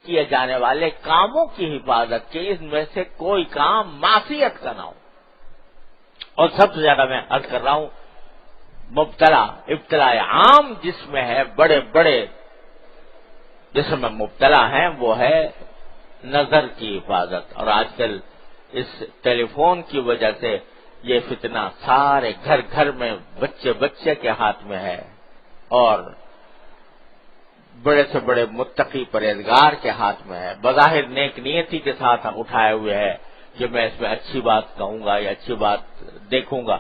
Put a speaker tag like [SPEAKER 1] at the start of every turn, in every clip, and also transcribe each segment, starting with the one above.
[SPEAKER 1] کیے جانے والے کاموں کی حفاظت کے، اس میں سے کوئی کام معصیت کا نہ ہو۔ اور سب سے زیادہ میں عرض کر رہا ہوں، ابتلا عام جس میں ہے، بڑے بڑے جس میں مبتلا ہیں، وہ ہے نظر کی حفاظت۔ اور آج کل اس ٹیلی فون کی وجہ سے یہ فتنہ سارے گھر گھر میں بچے کے ہاتھ میں ہے، اور بڑے سے بڑے متقی پرہیزگار کے ہاتھ میں ہے۔ بظاہر نیک نیتی کے ساتھ اٹھائے ہوئے ہے کہ میں اس میں اچھی بات کہوں گا یا اچھی بات دیکھوں گا،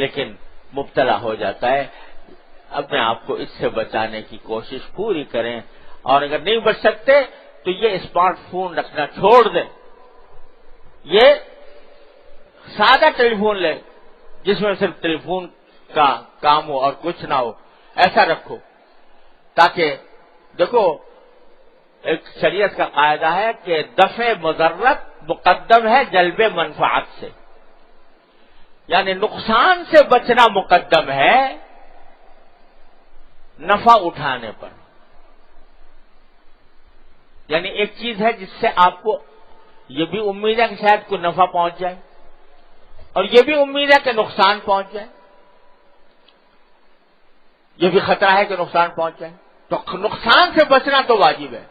[SPEAKER 1] لیکن مبتلا ہو جاتا ہے۔ اپنے آپ کو اس سے بچانے کی کوشش پوری کریں، اور اگر نہیں بچ سکتے تو یہ اسمارٹ فون رکھنا چھوڑ دیں، یہ سادہ ٹیلی فون لے جس میں صرف ٹیلی فون کا کام ہو اور کچھ نہ ہو، ایسا رکھو تاکہ دیکھو ایک شریعت کا قاعدہ ہے کہ دفع مضرت مقدم ہے جلب منفعت سے، یعنی نقصان سے بچنا مقدم ہے نفع اٹھانے پر۔ یعنی ایک چیز ہے جس سے آپ کو یہ بھی امید ہے کہ شاید کوئی نفع پہنچ جائے، اور یہ بھی امید ہے کہ نقصان پہنچ جائے، یہ بھی خطرہ ہے کہ نقصان پہنچ جائے، تو نقصان سے بچنا تو واجب ہے،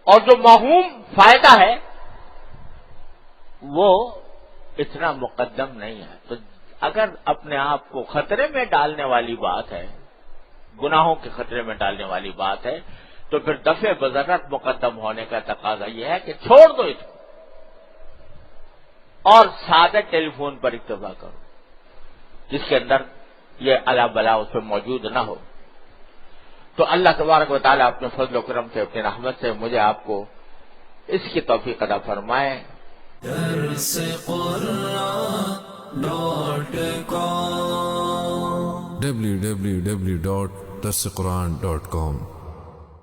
[SPEAKER 1] اور جو موہوم فائدہ ہے وہ اتنا مقدم نہیں ہے۔ تو اگر اپنے آپ کو خطرے میں ڈالنے والی بات ہے، گناہوں کے خطرے میں ڈالنے والی بات ہے، تو پھر دفع بضرت مقدم ہونے کا تقاضا یہ ہے کہ چھوڑ دو اس کو اور سادہ ٹیلی فون پر اکتفا کرو جس کے اندر یہ الا بلا اس پہ موجود نہ ہو۔ تو اللہ تبارک و تعالیٰ اپنے فضل و کرم سے، اپنی رحمت سے مجھے آپ کو اس کی توفیق عطا فرمائے۔
[SPEAKER 2] www.darsequran.com